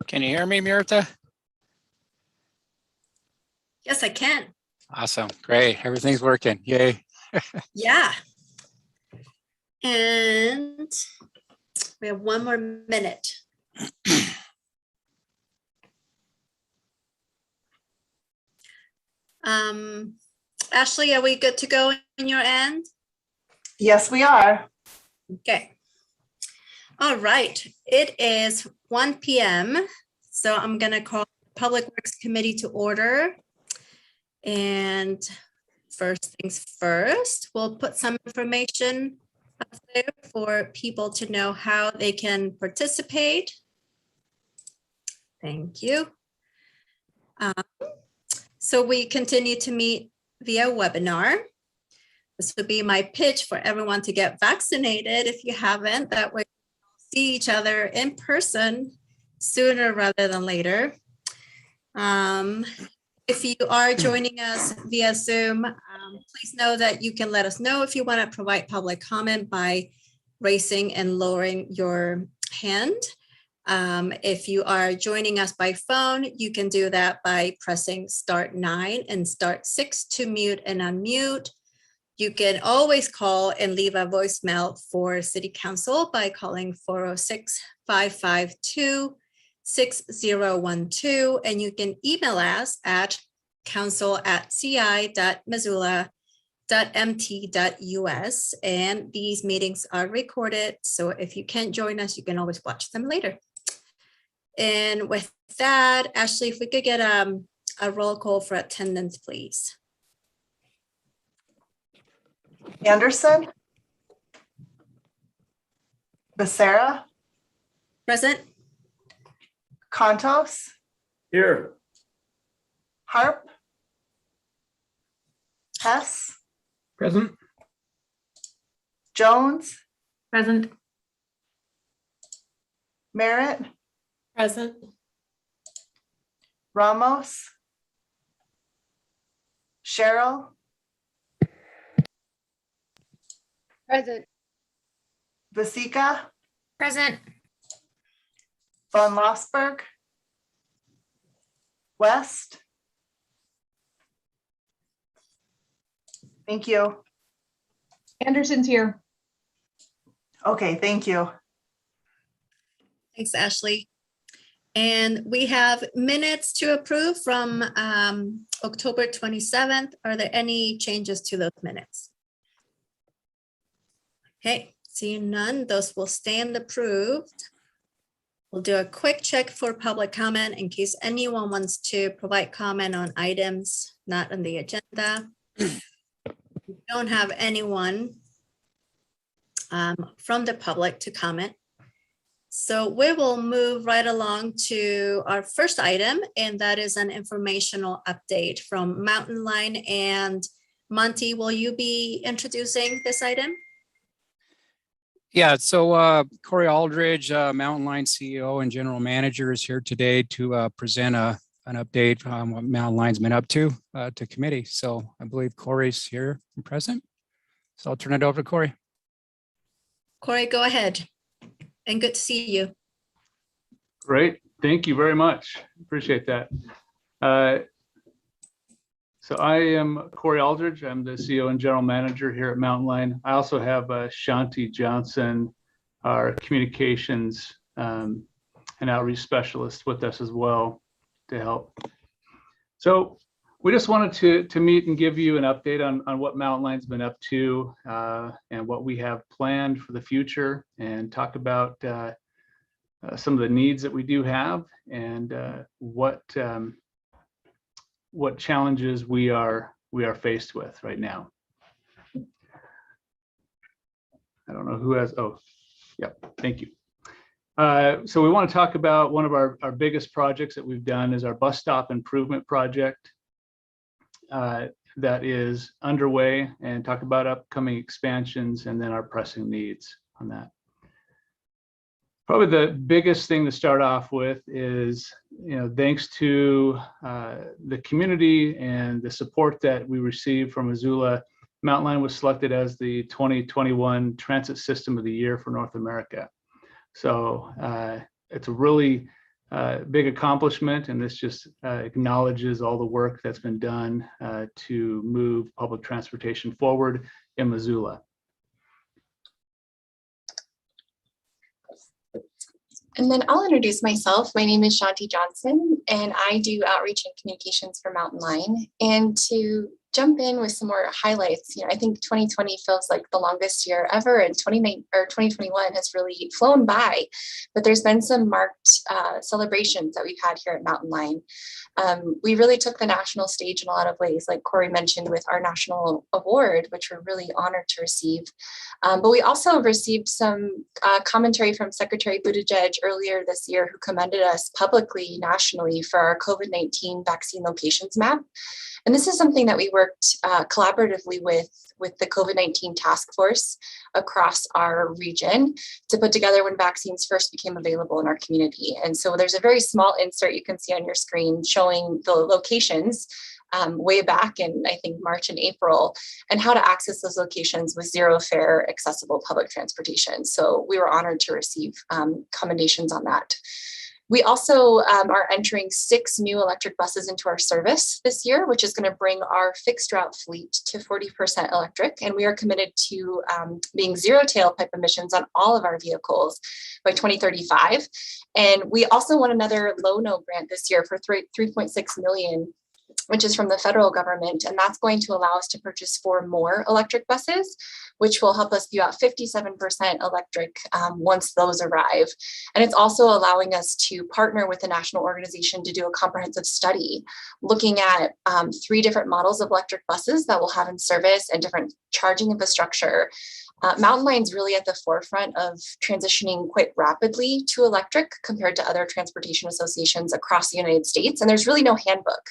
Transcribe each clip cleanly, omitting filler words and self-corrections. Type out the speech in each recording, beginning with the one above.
Can you hear me, Mirta? Yes, I can. Awesome. Great. Everything's working. Yay. Yeah. And we have one more minute. Ashley, are we good to go in your end? Yes, we are. Okay. All right. It is 1 p.m. So I'm going to call the Public Works Committee to order. And first things first, we'll put some information up there for people to know how they can participate. Thank you. So we continue to meet via webinar. This would be my pitch for everyone to get vaccinated if you haven't. That way we'll see each other in person sooner rather than later. If you are joining us via Zoom, please know that you can let us know if you want to provide public comment by raising and lowering your hand. If you are joining us by phone, you can do that by pressing *9 and *6 to mute and unmute. You can always call and leave a voicemail for City Council by calling 406-552-6012. And you can email us at council@ci.missoula.mt.us. And these meetings are recorded, so if you can't join us, you can always watch them later. And with that, Ashley, if we could get a roll call for attendance, please. Anderson? Becerra? Present. Contos? Here. Harp? Hess? Present. Jones? Present. Merritt? Present. Ramos? Cheryl? Present. Vasika? Present. Von Lossberg? West? Thank you. Anderson's here. Okay, thank you. Thanks, Ashley. And we have minutes to approve from October 27th. Are there any changes to those minutes? Okay, seeing none, those will stand approved. We'll do a quick check for public comment in case anyone wants to provide comment on items not on the agenda. We don't have anyone from the public to comment. So we will move right along to our first item, and that is an informational update from Mountain Line. And Monty, will you be introducing this item? Yeah, so Corey Aldridge, Mountain Line CEO and General Manager, is here today to present an update on what Mountain Line's been up to committee. So I believe Corey's here and present. So I'll turn it over to Corey. Corey, go ahead. And good to see you. Great. Thank you very much. Appreciate that. So I am Corey Aldridge. I'm the CEO and General Manager here at Mountain Line. I also have Shanti Johnson, our communications and outreach specialist, with us as well to help. So we just wanted to meet and give you an update on what Mountain Line's been up to and what we have planned for the future, and talk about some of the needs that we do have, and what challenges we are faced with right now. I don't know who has, oh, yep, thank you. So we want to talk about one of our biggest projects that we've done is our bus stop improvement project that is underway, and talk about upcoming expansions and then our pressing needs on that. Probably the biggest thing to start off with is, thanks to the community and the support that we received from Missoula, Mountain Line was selected as the 2021 Transit System of the Year for North America. So it's a really big accomplishment, and this just acknowledges all the work that's been done to move public transportation forward in Missoula. And then I'll introduce myself. My name is Shanti Johnson, and I do outreach and communications for Mountain Line. And to jump in with some more highlights, I think 2020 feels like the longest year ever, and 2021 has really flown by. But there's been some marked celebrations that we've had here at Mountain Line. We really took the national stage in a lot of ways, like Corey mentioned, with our national award, which we're really honored to receive. But we also received some commentary from Secretary Buttigieg earlier this year, who commended us publicly, nationally, for our COVID-19 vaccine locations map. And this is something that we worked collaboratively with the COVID-19 task force across our region to put together when vaccines first became available in our community. And so there's a very small insert you can see on your screen showing the locations way back in, I think, March and April, and how to access those locations with zero fare accessible public transportation. So we were honored to receive commendations on that. We also are entering 6 new electric buses into our service this year, which is going to bring our fixed route fleet to 40% electric. And we are committed to being zero tailpipe emissions on all of our vehicles by 2035. And we also won another low-no grant this year for 3.6 million, which is from the federal government. And that's going to allow us to purchase 4 more electric buses, which will help us be about 57% electric once those arrive. And it's also allowing us to partner with a national organization to do a comprehensive study looking at 3 different models of electric buses that we'll have in service and different charging infrastructure. Mountain Line's really at the forefront of transitioning quite rapidly to electric compared to other transportation associations across the United States. And there's really no handbook.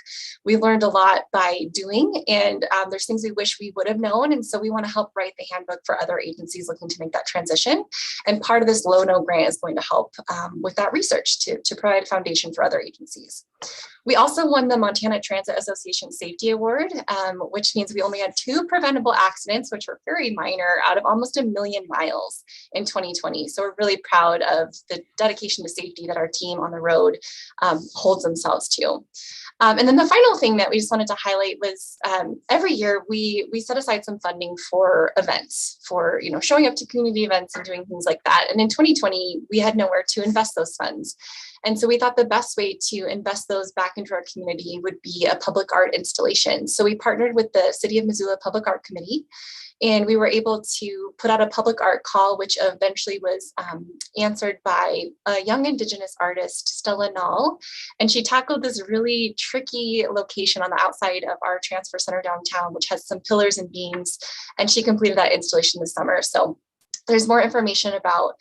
We learned a lot by doing, and there's things we wish we would have known. And so we want to help write the handbook for other agencies looking to make that transition. And part of this low-no grant is going to help with that research to provide a foundation for other agencies. We also won the Montana Transit Association Safety Award, which means we only had 2 preventable accidents, which were very minor, out of almost 1 million miles in 2020. So we're really proud of the dedication to safety that our team on the road holds themselves to. And then the final thing that we just wanted to highlight was every year we set aside some funding for events, for showing up to community events and doing things like that. And in 2020, we had nowhere to invest those funds. And so we thought the best way to invest those back into our community would be a public art installation. So we partnered with the City of Missoula Public Art Committee, and we were able to put out a public art call, which eventually was answered by a young Indigenous artist, Stella Nall. And she tackled this really tricky location on the outside of our transfer center downtown, which has some pillars and beams. And she completed that installation this summer. So there's more information about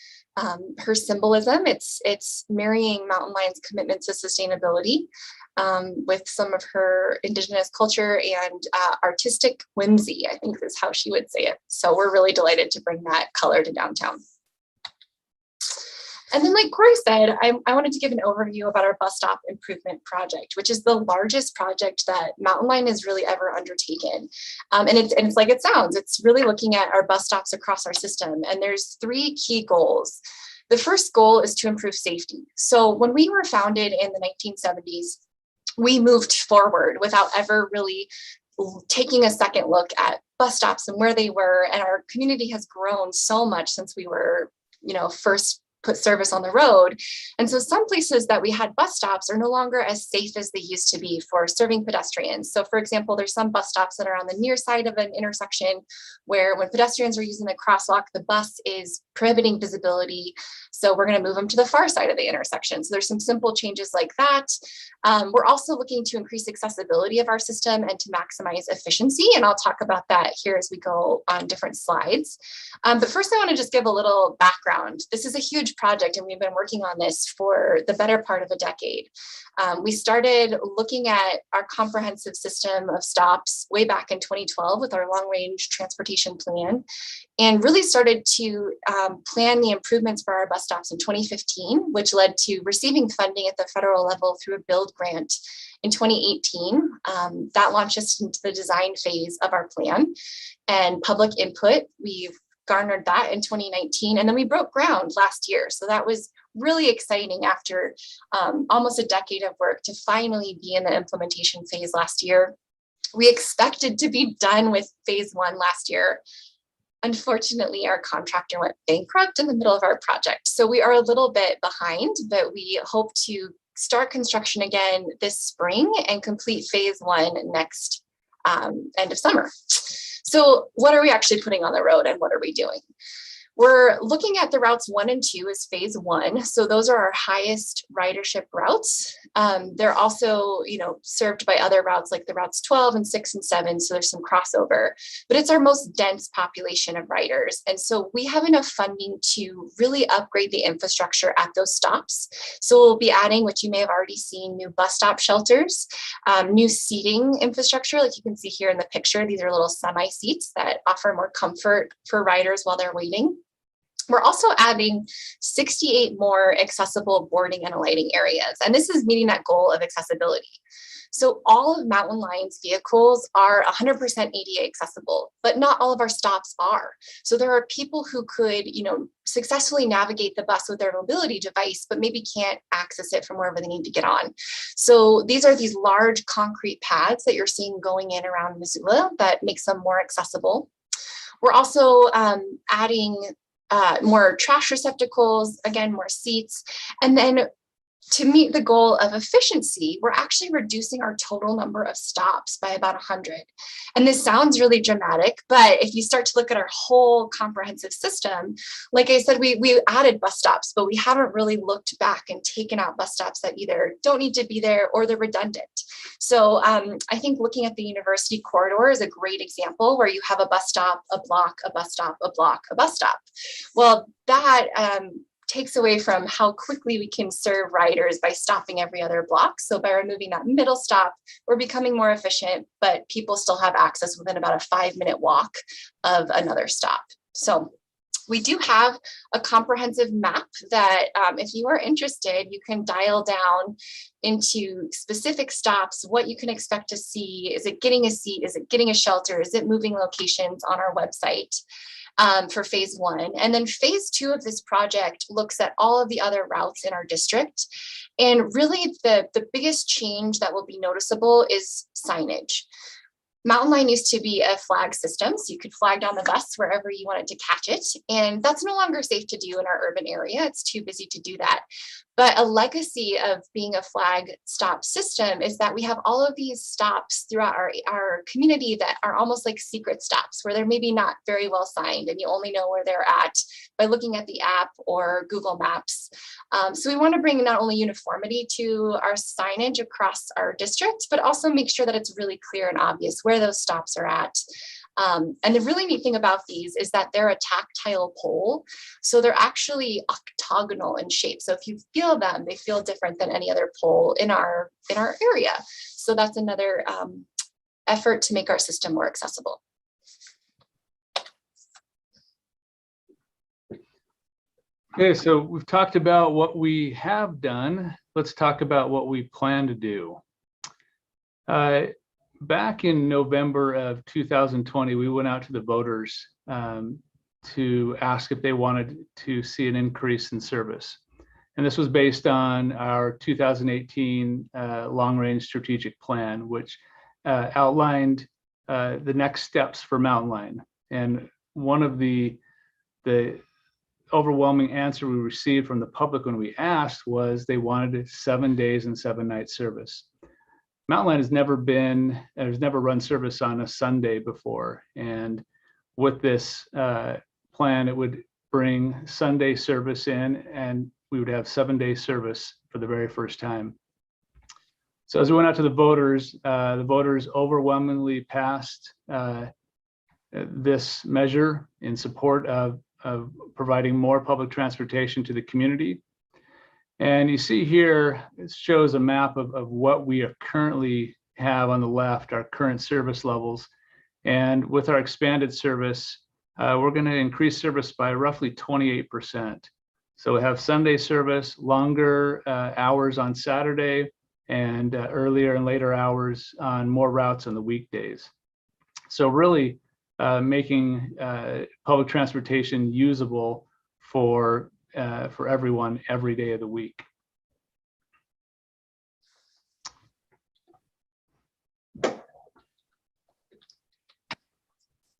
her symbolism. It's marrying Mountain Line's commitment to sustainability with some of her Indigenous culture and artistic whimsy, I think is how she would say it. So we're really delighted to bring that color to downtown. And then, like Corey said, I wanted to give an overview about our bus stop improvement project, which is the largest project that Mountain Line has really ever undertaken. And it's like it sounds, it's really looking at our bus stops across our system. And there's 3 key goals. The first goal is to improve safety. So when we were founded in the 1970s, we moved forward without ever really taking a second look at bus stops and where they were. And our community has grown so much since we were, first put service on the road. And so some places that we had bus stops are no longer as safe as they used to be for serving pedestrians. So for example, there's some bus stops that are on the near side of an intersection where when pedestrians are using the crosswalk, the bus is prohibiting visibility. So we're going to move them to the far side of the intersection. So there's some simple changes like that. We're also looking to increase accessibility of our system and to maximize efficiency. And I'll talk about that here as we go on different slides. But first, I want to just give a little background. This is a huge project, and we've been working on this for the better part of a decade. We started looking at our comprehensive system of stops way back in 2012 with our long-range transportation plan, and really started to plan the improvements for our bus stops in 2015, which led to receiving funding at the federal level through a build grant in 2018. That launched us into the design phase of our plan and public input. We've garnered that in 2019, and then we broke ground last year. So that was really exciting after almost a decade of work to finally be in the implementation phase last year. We expected to be done with phase 1 last year. Unfortunately, our contractor went bankrupt in the middle of our project. So we are a little bit behind, but we hope to start construction again this spring and complete phase 1 next end of summer. So what are we actually putting on the road and what are we doing? We're looking at the routes 1 and 2 as phase 1. So those are our highest ridership routes. They're also, served by other routes like the routes 12 and 6 and 7. So there's some crossover, but it's our most dense population of riders. And so we have enough funding to really upgrade the infrastructure at those stops. So we'll be adding, which you may have already seen, new bus stop shelters, new seating infrastructure. Like you can see here in the picture, these are little semi seats that offer more comfort for riders while they're waiting. We're also adding 68 more accessible boarding and alighting areas, and this is meeting that goal of accessibility. So all of Mountain Line's vehicles are 100% ADA accessible, but not all of our stops are. So there are people who could, successfully navigate the bus with their mobility device, but maybe can't access it from wherever they need to get on. So these are these large concrete pads that you're seeing going in around Missoula that makes them more accessible. We're also adding more trash receptacles, again, more seats, and then to meet the goal of efficiency, we're actually reducing our total number of stops by about 100. And this sounds really dramatic, but if you start to look at our whole comprehensive system, like I said, we added bus stops, but we haven't really looked back and taken out bus stops that either don't need to be there or they're redundant. So I think looking at the university corridor is a great example where you have a bus stop, a block, a bus stop, a block, a bus stop. Well, that takes away from how quickly we can serve riders by stopping every other block. So by removing that middle stop, we're becoming more efficient, but people still have access within about a 5-minute walk of another stop. So we do have a comprehensive map that if you are interested, you can dial down into specific stops, what you can expect to see. Is it getting a seat? Is it getting a shelter? Is it moving locations on our website? For phase 1. And then phase 2 of this project looks at all of the other routes in our district. And really the biggest change that will be noticeable is signage. Mountain Line used to be a flag system, so you could flag down the bus wherever you wanted to catch it. And that's no longer safe to do in our urban area. It's too busy to do that. But a legacy of being a flag stop system is that we have all of these stops throughout our community that are almost like secret stops where they're maybe not very well signed and you only know where they're at by looking at the app or Google Maps. So we want to bring not only uniformity to our signage across our district, but also make sure that it's really clear and obvious where those stops are at. And the really neat thing about these is that they're a tactile pole. So they're actually octagonal in shape. So if you feel them, they feel different than any other pole in our area. So that's another effort to make our system more accessible. Okay, so we've talked about what we have done. Let's talk about what we plan to do. Back in November of 2020, we went out to the voters to ask if they wanted to see an increase in service. And this was based on our 2018 long-range strategic plan, which outlined the next steps for Mountain Line. And one of the overwhelming answer we received from the public when we asked was they wanted 7 days and 7 nights service. Mountain Line has never run service on a Sunday before. And with this plan, it would bring Sunday service in and we would have 7-day service for the very first time. So as we went out to the voters overwhelmingly passed this measure in support of providing more public transportation to the community. And you see here, it shows a map of what we are currently have on the left, our current service levels. And with our expanded service, we're going to increase service by roughly 28%. So we have Sunday service, longer hours on Saturday, and earlier and later hours on more routes on the weekdays. So really making public transportation usable for everyone every day of the week.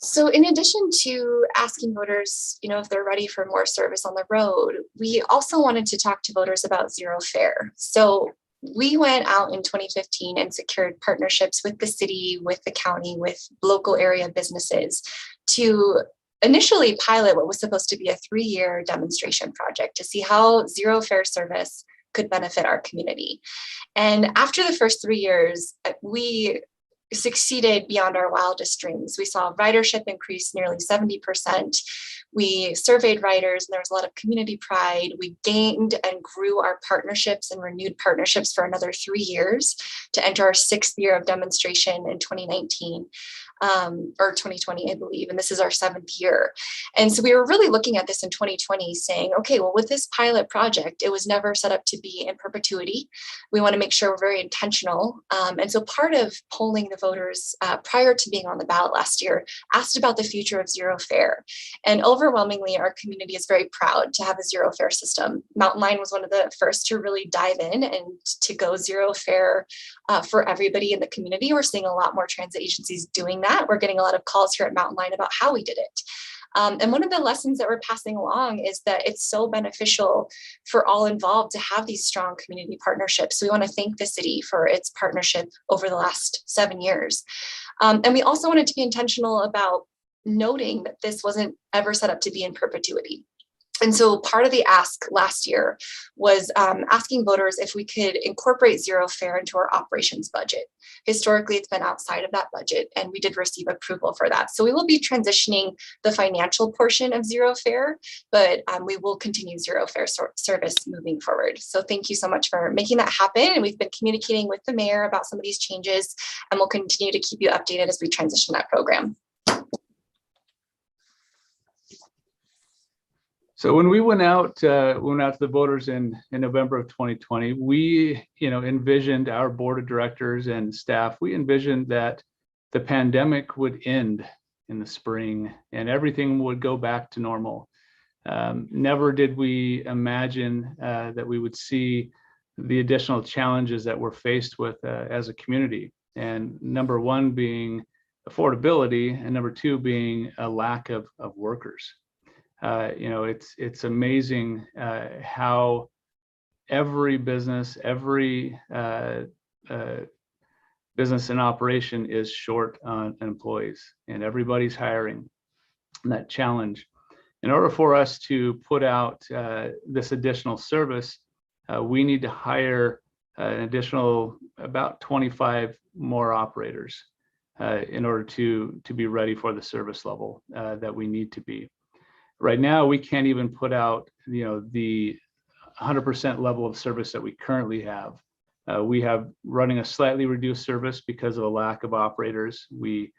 So in addition to asking voters, if they're ready for more service on the road, we also wanted to talk to voters about Xero fare. So we went out in 2015 and secured partnerships with the city, with the county, with local area businesses to initially pilot what was supposed to be a 3-year demonstration project to see how Xero fare service could benefit our community. And after the first 3 years, we succeeded beyond our wildest dreams. We saw ridership increase nearly 70%. We surveyed riders and there was a lot of community pride. We gained and grew our partnerships and renewed partnerships for another 3 years to enter our 6th year of demonstration in 2019. or 2020, I believe, and this is our 7th year. And so we were really looking at this in 2020 saying, okay, well, with this pilot project, it was never set up to be in perpetuity. We want to make sure we're very intentional. And so part of polling the voters prior to being on the ballot last year asked about the future of Xero fare. And overwhelmingly, our community is very proud to have a Xero fare system. Mountain Line was one of the first to really dive in and to go Xero fare for everybody in the community. We're seeing a lot more transit agencies doing that. We're getting a lot of calls here at Mountain Line about how we did it. And one of the lessons that we're passing along is that it's so beneficial for all involved to have these strong community partnerships. So we want to thank the city for its partnership over the last 7 years. And we also wanted to be intentional about noting that this wasn't ever set up to be in perpetuity. And so part of the ask last year was asking voters if we could incorporate Xero fare into our operations budget. Historically, it's been outside of that budget, and we did receive approval for that. So we will be transitioning the financial portion of Xero fare, but we will continue Xero fare service moving forward. So thank you so much for making that happen. And we've been communicating with the mayor about some of these changes, and we'll continue to keep you updated as we transition that program. So when we went out to the voters in November of 2020, we envisioned, our board of directors and staff, we envisioned that the pandemic would end in the spring and everything would go back to normal. Never did we imagine that we would see the additional challenges that we're faced with as a community. And number one being affordability, and number two being a lack of workers. It's amazing how every business, every business in operation is short on employees, and everybody's hiring. And that challenge, in order for us to put out this additional service, we need to hire an additional about 25 more operators in order to be ready for the service level that we need to be. Right now, we can't even put out, the 100% level of service that we currently have. We have running a slightly reduced service because of a lack of operators. The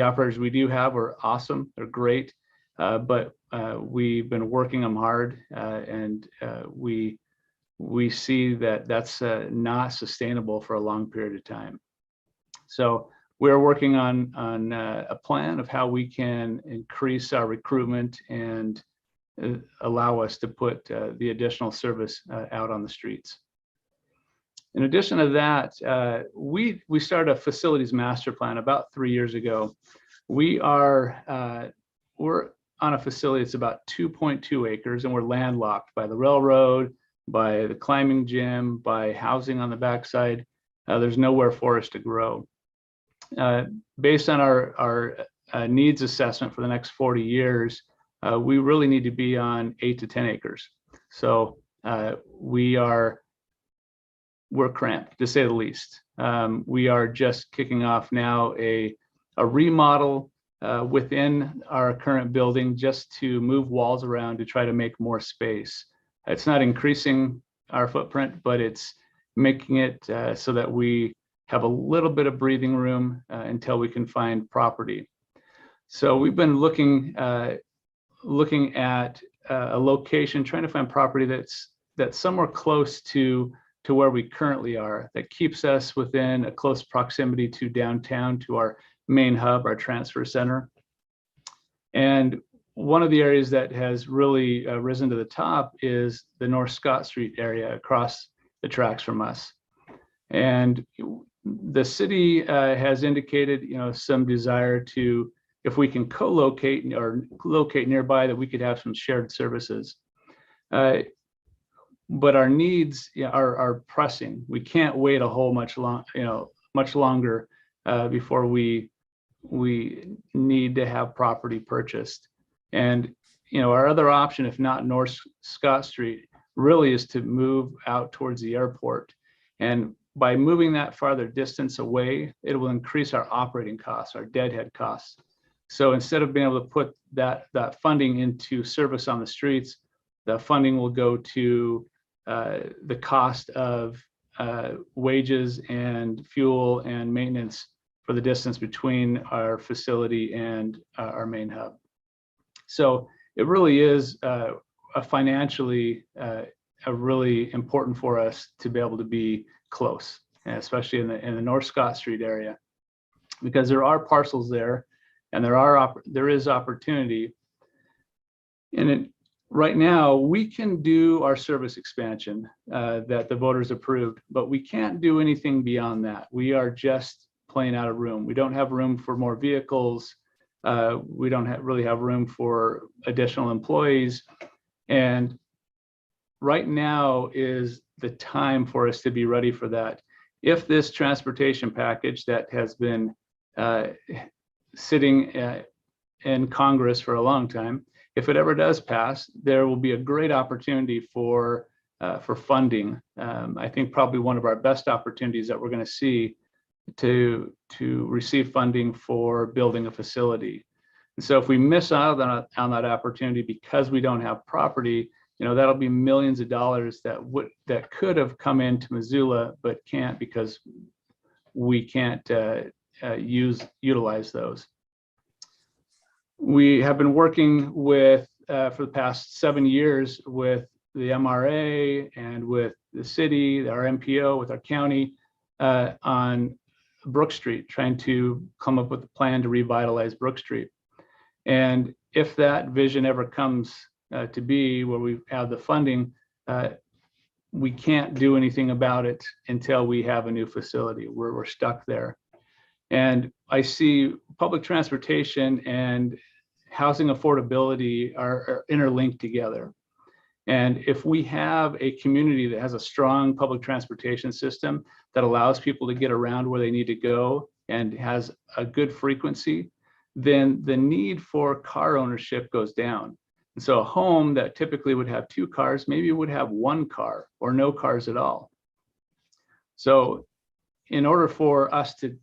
operators we do have are awesome, they're great, but we've been working them hard, and we see that that's not sustainable for a long period of time. So we're working on a plan of how we can increase our recruitment and allow us to put the additional service out on the streets. In addition to that, we started a facilities master plan about 3 years ago. We're on a facility that's about 2.2 acres, and we're landlocked by the railroad, by the climbing gym, by housing on the backside. There's nowhere for us to grow. Based on our needs assessment for the next 40 years, we really need to be on 8 to 10 acres. So we're cramped, to say the least. We are just kicking off now a remodel within our current building, just to move walls around to try to make more space. It's not increasing our footprint, but it's making it so that we have a little bit of breathing room until we can find property. So we've been looking at a location, trying to find property that's somewhere close to where we currently are, that keeps us within a close proximity to downtown, to our main hub, our transfer center. And one of the areas that has really risen to the top is the North Scott Street area across the tracks from us. And the city has indicated, some desire to, if we can co-locate or locate nearby, that we could have some shared services. But our needs are pressing. We can't wait much longer before we need to have property purchased. And our other option, if not North Scott Street, really is to move out towards the airport. And by moving that farther distance away, it will increase our operating costs, our deadhead costs. So instead of being able to put that funding into service on the streets, the funding will go to the cost of wages and fuel and maintenance for the distance between our facility and our main hub. So it really is financially really important for us to be able to be close, especially in the North Scott Street area, because there are parcels there, and there is opportunity. And right now, we can do our service expansion that the voters approved, but we can't do anything beyond that. We are just playing out of room. We don't have room for more vehicles. We don't really have room for additional employees. And right now is the time for us to be ready for that. If this transportation package that has been sitting in Congress for a long time, if it ever does pass, there will be a great opportunity for funding. I think probably one of our best opportunities that we're going to see to receive funding for building a facility. And so if we miss out on that opportunity because we don't have property, that'll be millions of dollars that could have come into Missoula but can't, because we can't utilize those. We have been working with for the past 7 years with the MRA and with the city, our MPO, with our county on Brook Street, trying to come up with a plan to revitalize Brook Street. And if that vision ever comes to be where we have the funding, we can't do anything about it until we have a new facility. We're stuck there. And I see public transportation and housing affordability are interlinked together. And if we have a community that has a strong public transportation system that allows people to get around where they need to go and has a good frequency, then the need for car ownership goes down. And so a home that typically would have 2 cars, maybe would have 1 car or no cars at all. So in order for us to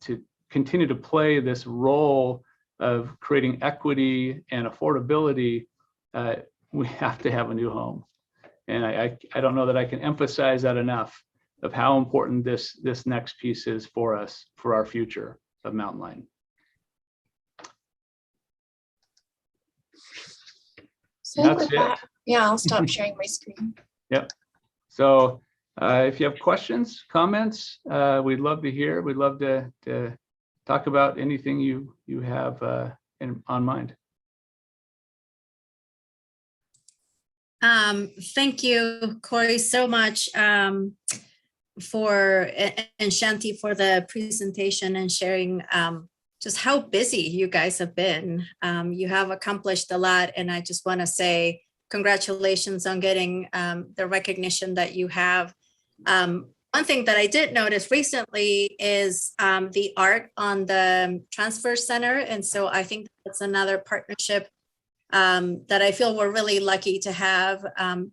continue to play this role of creating equity and affordability, we have to have a new home. And I don't know that I can emphasize that enough, of how important this next piece is for us, for our future of Mountain Line. So That's with it. that, yeah, I'll stop sharing my screen. Yep. So if you have questions, comments, we'd love to hear. We'd love to talk about anything you have on mind. Thank you, Corey, so much and Shanti for the presentation and sharing just how busy you guys have been. You have accomplished a lot, and I just want to say congratulations on getting the recognition that you have. One thing that I did notice recently is the art on the transfer center. And so I think that's another partnership that I feel we're really lucky to have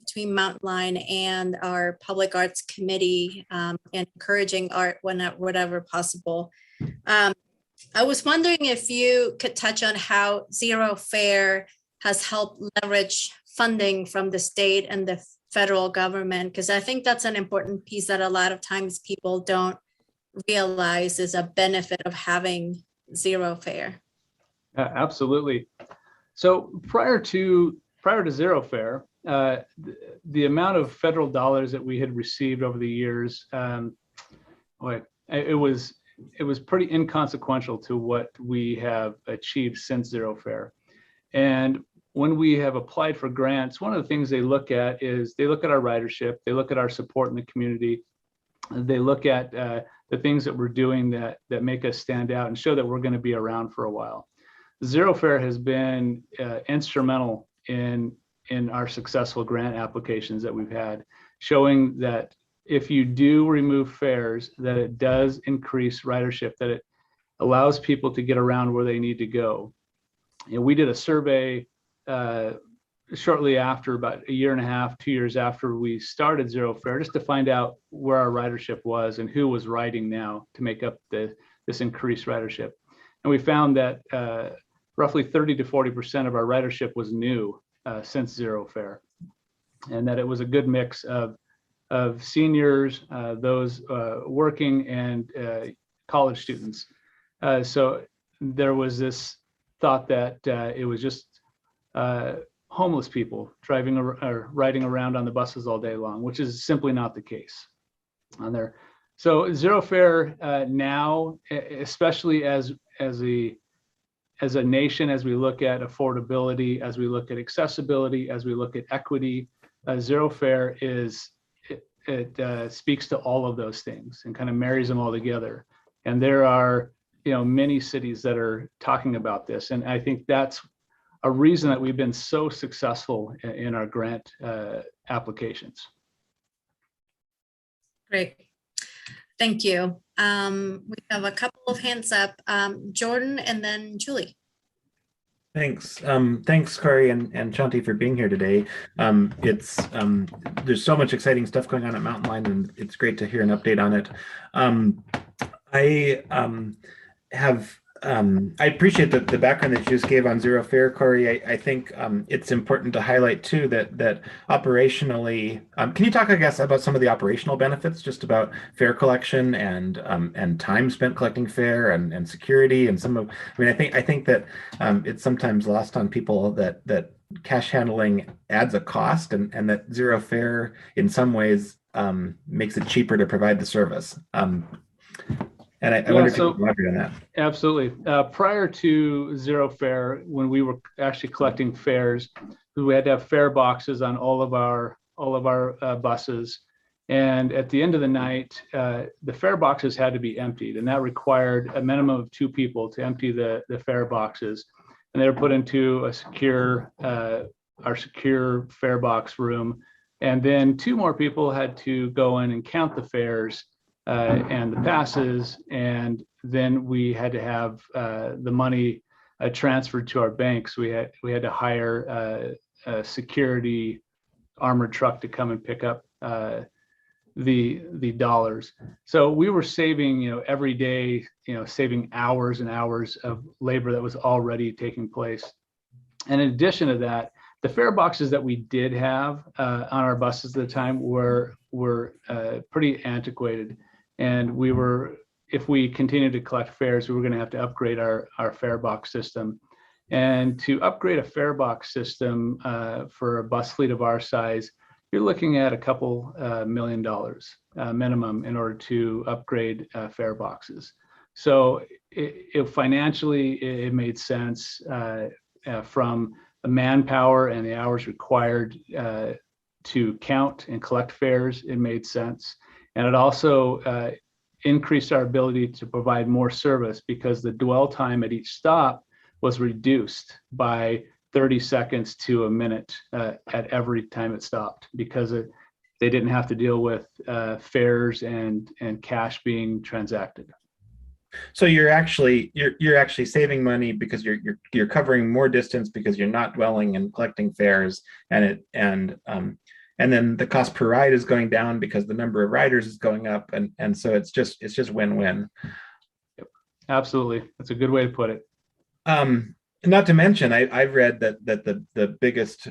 between Mountain Line and our Public Arts Committee, and encouraging art whenever possible. I was wondering if you could touch on how Xero Fair has helped leverage funding from the state and the federal government, because I think that's an important piece that a lot of times people don't realize is a benefit of having Xero Fair. Absolutely. So prior to Xero Fair, the amount of federal dollars that we had received over the years, it was pretty inconsequential to what we have achieved since Xero Fair. And when we have applied for grants, one of the things they look at is they look at our ridership, they look at our support in the community, they look at the things that we're doing that make us stand out and show that we're going to be around for a while. Xero Fair has been instrumental in our successful grant applications that we've had, showing that if you do remove fares, that it does increase ridership, that it allows people to get around where they need to go. We did a survey shortly after, about 1.5 years, 2 years after we started Xero Fair, just to find out where our ridership was and who was riding now to make up this increased ridership. And we found that roughly 30 to 40% of our ridership was new since Xero Fair, and that it was a good mix of seniors, those working, and college students. So there was this thought that it was just homeless people driving or riding around on the buses all day long, which is simply not the case on there. So zero fare now, especially as a nation, as we look at affordability, as we look at accessibility, as we look at equity, zero fare speaks to all of those things and kind of marries them all together. And there are, many cities that are talking about this, and I think that's a reason that we've been so successful in our grant applications. Great. Thank you. We have a couple of hands up. Jordan and then Julie. Thanks. Thanks, Corey and Shanti, for being here today. There's so much exciting stuff going on at Mountain Line, and it's great to hear an update on it. I appreciate the background that you just gave on zero fare, Corey. I think it's important to highlight too that operationally, can you talk, I guess, about some of the operational benefits, just about fare collection and time spent collecting fare and security and I think that it's sometimes lost on people that cash handling adds a cost and that zero fare in some ways makes it cheaper to provide the service. And I wonder if you can elaborate on that. Absolutely. Prior to zero fare, when we were actually collecting fares, we had to have fare boxes on all of our buses. And at the end of the night, the fare boxes had to be emptied, and that required a minimum of 2 people to empty the fare boxes. And they were put into our secure fare box room. And then 2 more people had to go in and count the fares and the passes, and then we had to have the money transferred to our banks. We had to hire a security armored truck to come and pick up the dollars. So we were saving, every day, saving hours and hours of labor that was already taking place. And in addition to that, the fare boxes that we did have on our buses at the time were pretty antiquated. And if we continued to collect fares, we were going to have to upgrade our fare box system. And to upgrade a fare box system for a bus fleet of our size, you're looking at a couple $1 million minimum in order to upgrade fare boxes. So financially, it made sense from the manpower and the hours required to count and collect fares. It made sense. And it also increased our ability to provide more service because the dwell time at each stop was reduced by 30 seconds to a minute at every time it stopped, because they didn't have to deal with fares and cash being transacted. So you're actually saving money because you're covering more distance because you're not dwelling and collecting fares, and then the cost per ride is going down because the number of riders is going up, and so it's just win-win. Yep. Absolutely, that's a good way to put it. Not to mention, I've read that the biggest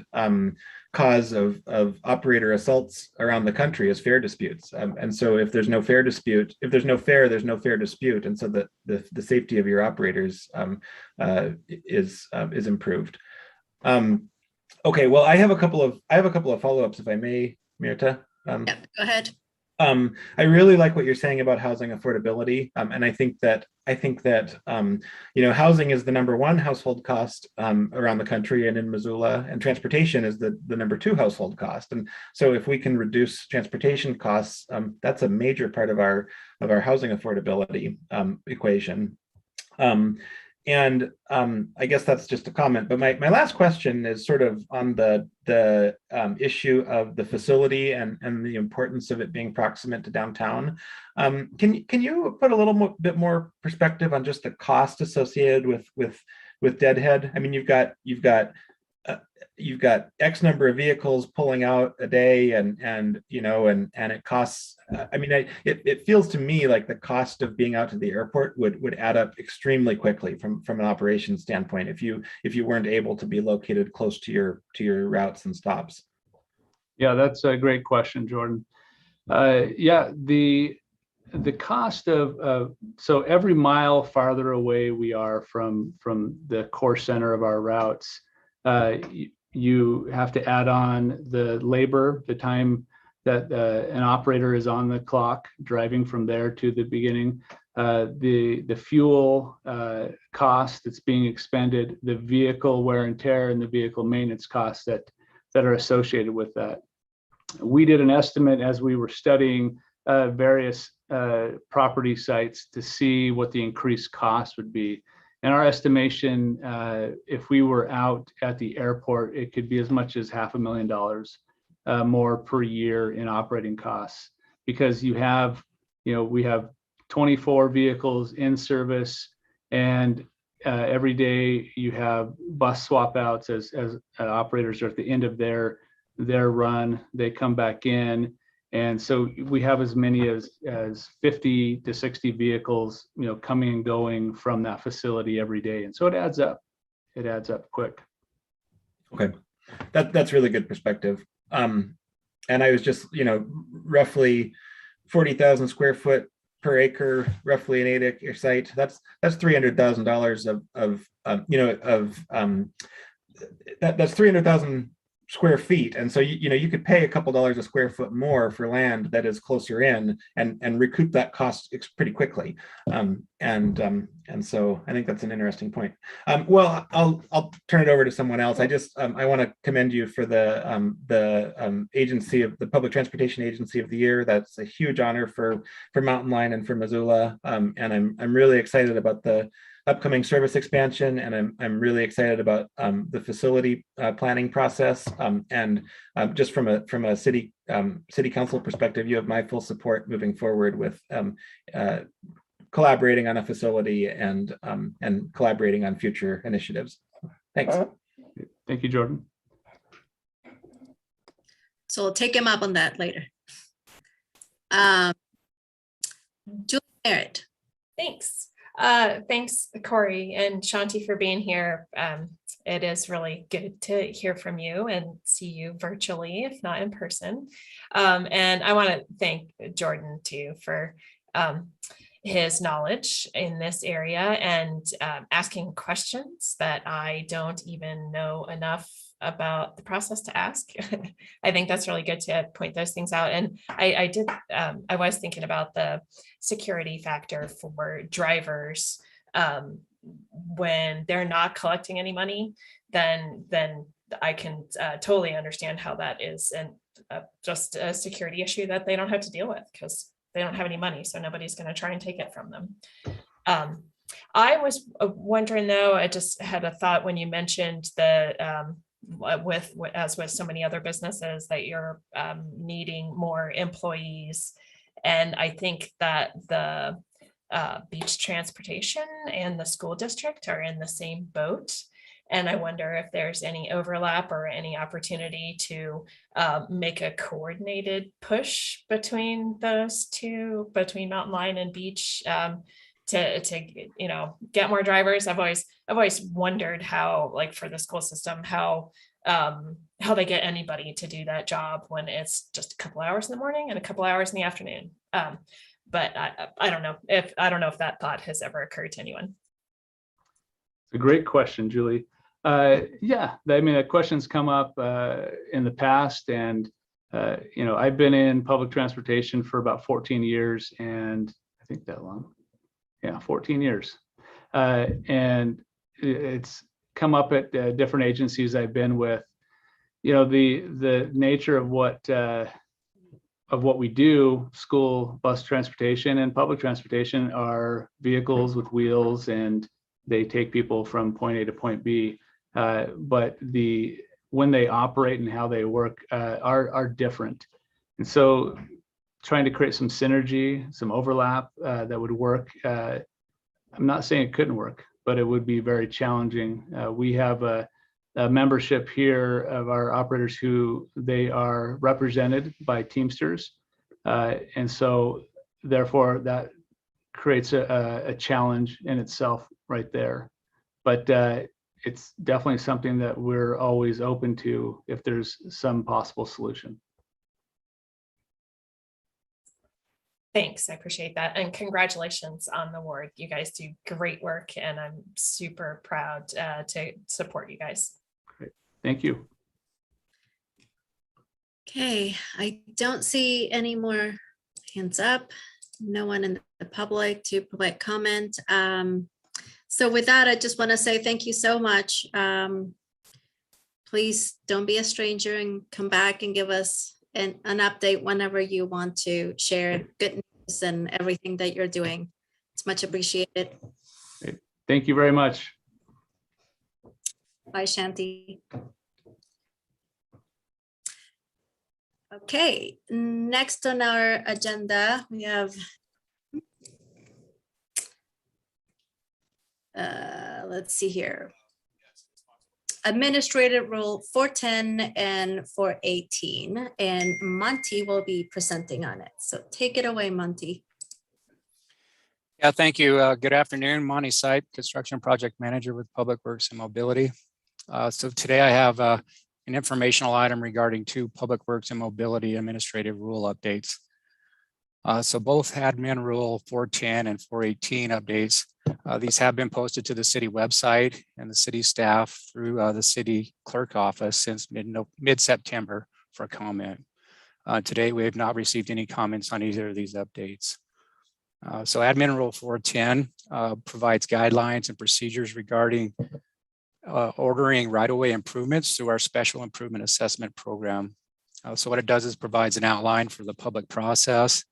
cause of operator assaults around the country is fare disputes, and so if there's no fare dispute, if there's no fare, there's no fare dispute, and so the safety of your operators is improved. Okay, well, I have a couple of follow-ups, if I may, Mirta. Yeah, go ahead. I really like what you're saying about housing affordability, and I think that housing is the #1 household cost around the country and in Missoula, and transportation is the #2 household cost. And so, if we can reduce transportation costs, that's a major part of our housing affordability equation. And I guess that's just a comment, but my last question is sort of on the issue of the facility and the importance of it being proximate to downtown. Can you put a little bit more perspective on just the cost associated with Deadhead? I mean, you've got X number of vehicles pulling out a day, and it costs. I mean, it feels to me like the cost of being out to the airport would add up extremely quickly from an operations standpoint if you weren't able to be located close to your routes and stops. Yeah, that's a great question, Jordan. Yeah, the the cost of, so every mile farther away we are from the core center of our routes, you have to add on the labor, the time that an operator is on the clock driving from there to the beginning, the fuel cost that's being expended, the vehicle wear and tear, and the vehicle maintenance costs that are associated with that. We did an estimate as we were studying various property sites to see what the increased cost would be. And our estimation, if we were out at the airport, it could be as much as $500,000 more per year in operating costs, because we have 24 vehicles in service, and every day you have bus swap outs as operators are at the end of their run, they come back in. And so we have as many as 50 to 60 vehicles, coming and going from that facility every day. And so it adds up quick. Okay, that's really good perspective. And I was just, roughly 40,000 square foot per acre, roughly an 8-acre site. That's $300,000 that's 300,000 square feet. And so, you could pay a couple dollars a square foot more for land that is closer in and recoup that cost pretty quickly. And so I think that's an interesting point. Well, I'll turn it over to someone else. I want to commend you for the agency of the Public Transportation Agency of the Year. That's a huge honor for Mountain Line and for Missoula. And I'm really excited about the upcoming service expansion, and I'm really excited about the facility planning process. And just from a city council perspective, you have my full support moving forward with collaborating on a facility and collaborating on future initiatives. Thanks. Thank you, Jordan. So we'll take him up on that later. Julie Merritt. Thanks. Thanks, Corey and Shanti, for being here. It is really good to hear from you and see you virtually, if not in person. And I want to thank Jordan too for his knowledge in this area and asking questions that I don't even know enough about the process to ask. I think that's really good to point those things out. And I was thinking about the security factor for drivers when they're not collecting any money, then I can totally understand how that is just a security issue that they don't have to deal with because they don't have any money. So nobody's going to try and take it from them. I was wondering though, I just had a thought when you mentioned the as with so many other businesses that you're needing more employees. And I think that the beach transportation and the school district are in the same boat. And I wonder if there's any overlap or any opportunity to make a coordinated push between those two, between Mountain Line and Beach, to get more drivers. I've always wondered how, like for the school system, how they get anybody to do that job when it's just a couple hours in the morning and a couple hours in the afternoon. But I don't know if that thought has ever occurred to anyone. It's a great question, Julie. Yeah, I mean, that question's come up in the past, and I've been in public transportation for about 14 years, and I think that long. Yeah, 14 years. And it's come up at different agencies I've been with. The nature of what we do, school bus transportation and public transportation, are vehicles with wheels, and they take people from point A to point B. But when they operate and how they work are different. And so trying to create some synergy, some overlap that would work. I'm not saying it couldn't work, but it would be very challenging. We have a membership here of our operators who they are represented by Teamsters. And so therefore that creates a challenge in itself right there. But it's definitely something that we're always open to if there's some possible solution. Thanks, I appreciate that. And congratulations on the award. You guys do great work and I'm super proud to support you guys. Thank you. Okay, I don't see any more hands up. No one in the public to provide comment. So with that, I just want to say thank you so much. Please don't be a stranger and come back and give us an update whenever you want to share good news and everything that you're doing. It's much appreciated. Thank you very much. Bye, Shanti. Okay, next on our agenda, we have let's see here. Administrative Rule 410 and 418, and Monty will be presenting on it. So take it away, Monty. Yeah, thank you. Good afternoon, Monty Site, Construction Project Manager with Public Works and Mobility. So today I have an informational item regarding 2 Public Works and Mobility Administrative Rule updates. So both Admin Rule 410 and 418 updates, these have been posted to the city website and the city staff through the city clerk office since mid-September for comment. Today, we have not received any comments on either of these updates. So Admin Rule 410 provides guidelines and procedures regarding ordering right-of-way improvements through our Special Improvement Assessment Program. So what it does is provides an outline for the public process,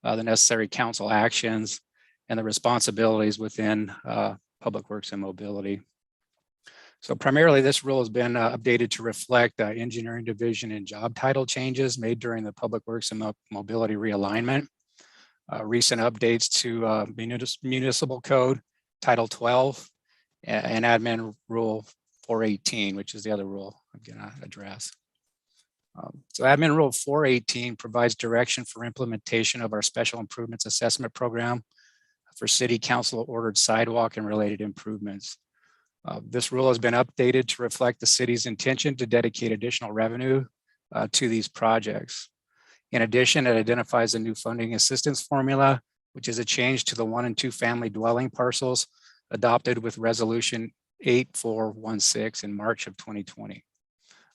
the necessary council actions, and the responsibilities within Public Works and Mobility. So primarily this rule has been updated to reflect engineering division and job title changes made during the Public Works and Mobility realignment. Recent updates to Municipal Code, Title 12, and Admin Rule 418, which is the other rule I'm gonna address. So Admin Rule 418 provides direction for implementation of our Special Improvements Assessment Program for City Council ordered sidewalk and related improvements. This rule has been updated to reflect the city's intention to dedicate additional revenue to these projects. In addition, it identifies a new funding assistance formula, which is a change to the 1 and 2 family dwelling parcels adopted with Resolution 8416 in March of 2020.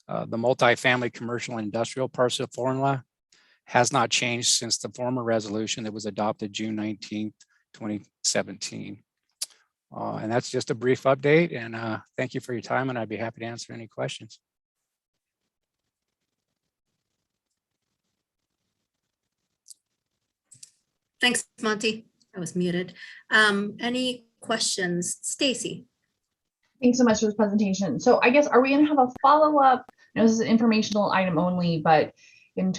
The multifamily commercial and industrial parcel formula has not changed since the former resolution that was adopted June 19th, 2017. And that's just a brief update, and thank you for your time, and I'd be happy to answer any questions. Thanks, Monty. I was muted. Any questions? Stacy? Thanks so much for this presentation. So I guess, are we going to have a follow-up? I know this is an informational item only, but in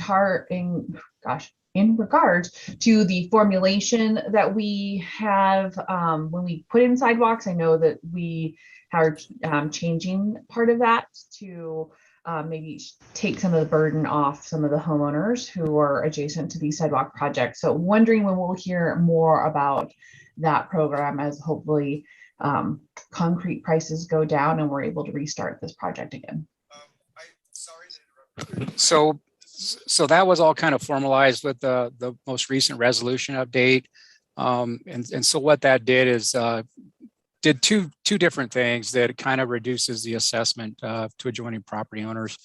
regards to the formulation that we have when we put in sidewalks, I know that we are changing part of that to maybe take some of the burden off some of the homeowners who are adjacent to these sidewalk projects. So wondering when we'll hear more about that program as hopefully concrete prices go down and we're able to restart this project again. So that was all kind of formalized with the most recent resolution update. And so what that did is did two different things that kind of reduces the assessment to adjoining property owners.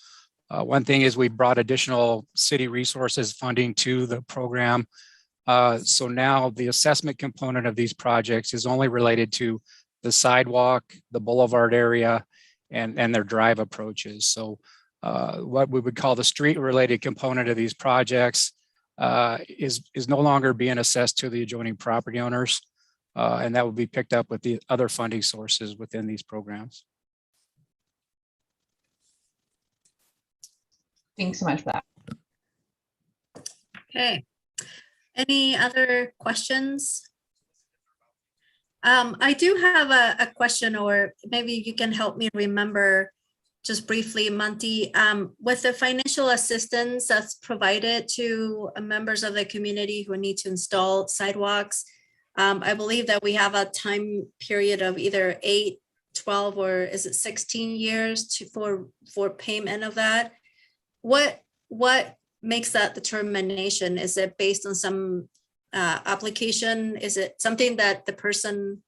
One thing is we brought additional city resources funding to the program. So now the assessment component of these projects is only related to the sidewalk, the boulevard area, and their drive approaches. So what we would call the street related component of these projects is no longer being assessed to the adjoining property owners. And that will be picked up with the other funding sources within these programs. Thanks so much for that. Okay. Any other questions? I do have a question, or maybe you can help me remember just briefly, Monty, with the financial assistance that's provided to members of the community who need to install sidewalks. I believe that we have a time period of either 8, 12, or is it 16 years for payment of that. What makes that determination? Is it based on some application? Is it something that the person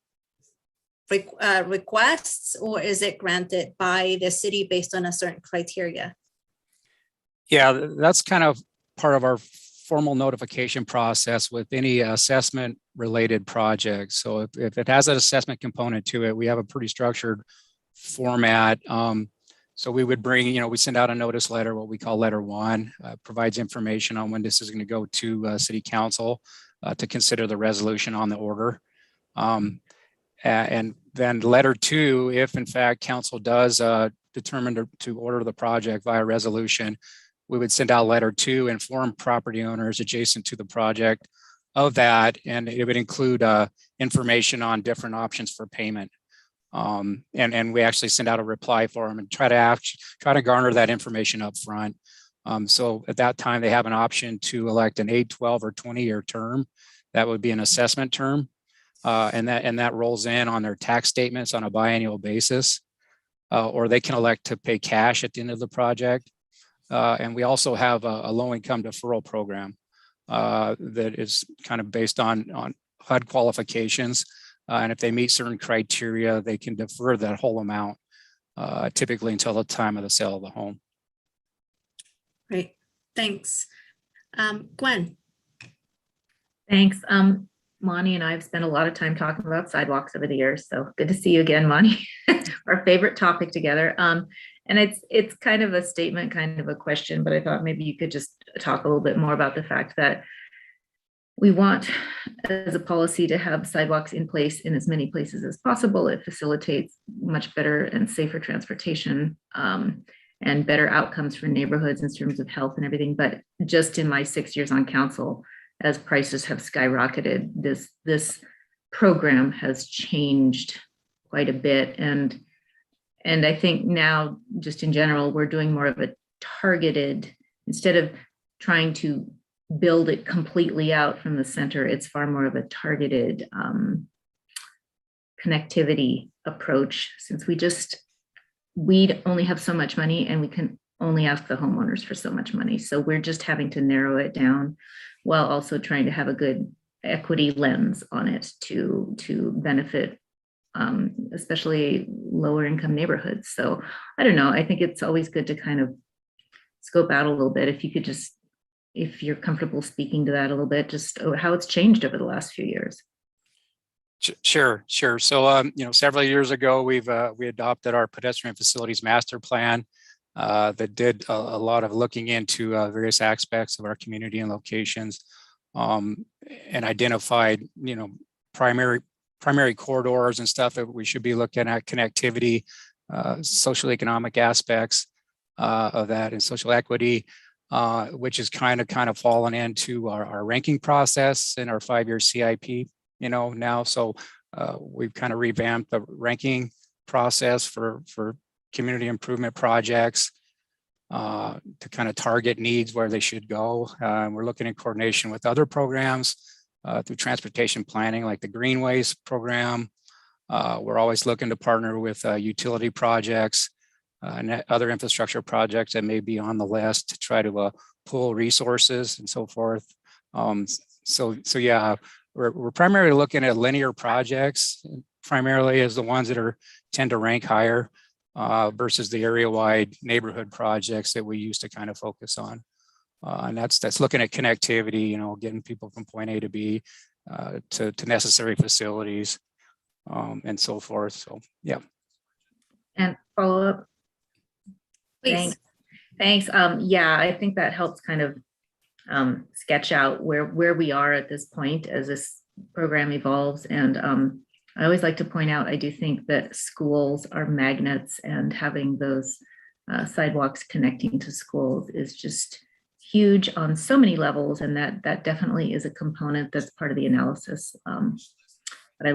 requests, or is it granted by the city based on a certain criteria? Yeah, that's kind of part of our formal notification process with any assessment related project. So if it has an assessment component to it, we have a pretty structured format. So we would bring, we send out a notice letter, what we call letter one, provides information on when this is going to go to city council to consider the resolution on the order. And then letter two, if in fact council does determine to order the project via resolution, we would send out letter two, inform property owners adjacent to the project of that, and it would include information on different options for payment. And we actually send out a reply for them and try to garner that information up front. So at that time, they have an option to elect an 8, 12, or 20-year term. That would be an assessment term, and that rolls in on their tax statements on a biannual basis, or they can elect to pay cash at the end of the project. And we also have a low-income deferral program that is kind of based on HUD qualifications. And if they meet certain criteria, they can defer that whole amount, typically until the time of the sale of the home. Great, thanks. Gwen. Thanks. Monty and I have spent a lot of time talking about sidewalks over the years, so good to see you again, Monty. Our favorite topic together. And it's kind of a statement, kind of a question, but I thought maybe you could just talk a little bit more about the fact that we want, as a policy, to have sidewalks in place in as many places as possible. It facilitates much better and safer transportation and better outcomes for neighborhoods in terms of health and everything. But just in my 6 years on council, as prices have skyrocketed, this program has changed quite a bit. And I think now, just in general, we're doing more of a targeted, instead of trying to build it completely out from the center, it's far more of a targeted connectivity approach, since we only have so much money and we can only ask the homeowners for so much money. So we're just having to narrow it down while also trying to have a good equity lens on it to benefit especially lower income neighborhoods. So I don't know, I think it's always good to kind of scope out a little bit. If you could just, if you're comfortable speaking to that a little bit, just how it's changed over the last few years. Sure. So, several years ago, we adopted our pedestrian facilities master plan that did a lot of looking into various aspects of our community and locations, and identified, primary corridors and stuff that we should be looking at, connectivity, social economic aspects of that, and social equity, which is kind of fallen into our ranking process in our 5-year CIP, now. So we've kind of revamped the ranking process for community improvement projects to kind of target needs where they should go. We're looking in coordination with other programs through transportation planning, like the Greenways program. We're always looking to partner with utility projects and other infrastructure projects that may be on the list to try to pool resources and so forth. So yeah, we're primarily looking at linear projects, primarily as the ones that tend to rank higher versus the area-wide neighborhood projects that we used to kind of focus on. And that's looking at connectivity, getting people from point A to B to necessary facilities and so forth. So, yeah. And follow up. Please. Thanks. Yeah, I think that helps kind of sketch out where we are at this point as this program evolves. And I always like to point out, I do think that schools are magnets, and having those sidewalks connecting to schools is just huge on so many levels. And that definitely is a component that's part of the analysis. But I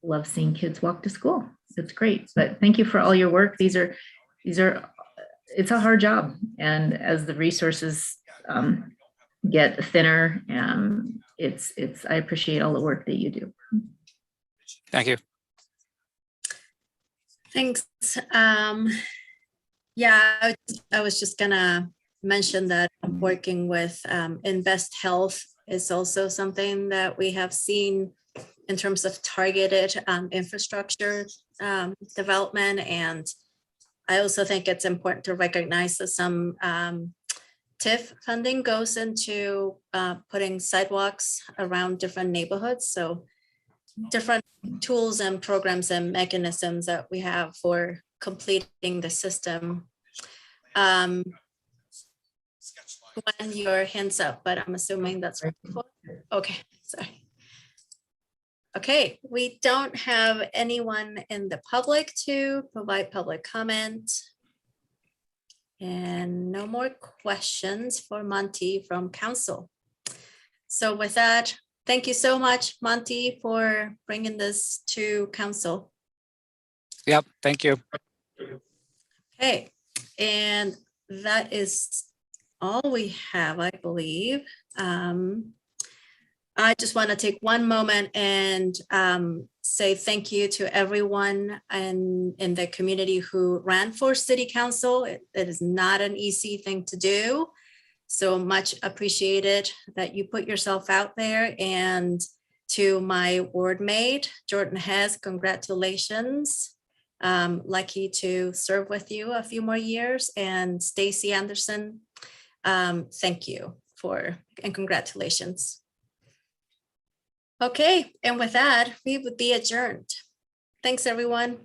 love seeing kids walk to school. It's great. But thank you for all your work. These are it's a hard job. And as the resources get thinner, I appreciate all the work that you do. Thank you. Thanks. Yeah, I was just gonna mention that I'm working with Invest Health is also something that we have seen in terms of targeted infrastructure development. And I also think it's important to recognize that some TIF funding goes into putting sidewalks around different neighborhoods. So different tools and programs and mechanisms that we have for completing the system. When your hands up, but I'm assuming that's right before. Okay, sorry. Okay, we don't have anyone in the public to provide public comment. And no more questions for Monty from council. So with that, thank you so much, Monty, for bringing this to council. Yep, thank you. Okay, and that is all we have, I believe. I just want to take one moment and say thank you to everyone in the community who ran for city council. It is not an easy thing to do. So much appreciated that you put yourself out there. And to my ward mate, Jordan Hess, congratulations. Lucky to serve with you a few more years. And Stacy Anderson, thank you and congratulations. Okay, and with that, we would be adjourned. Thanks, everyone.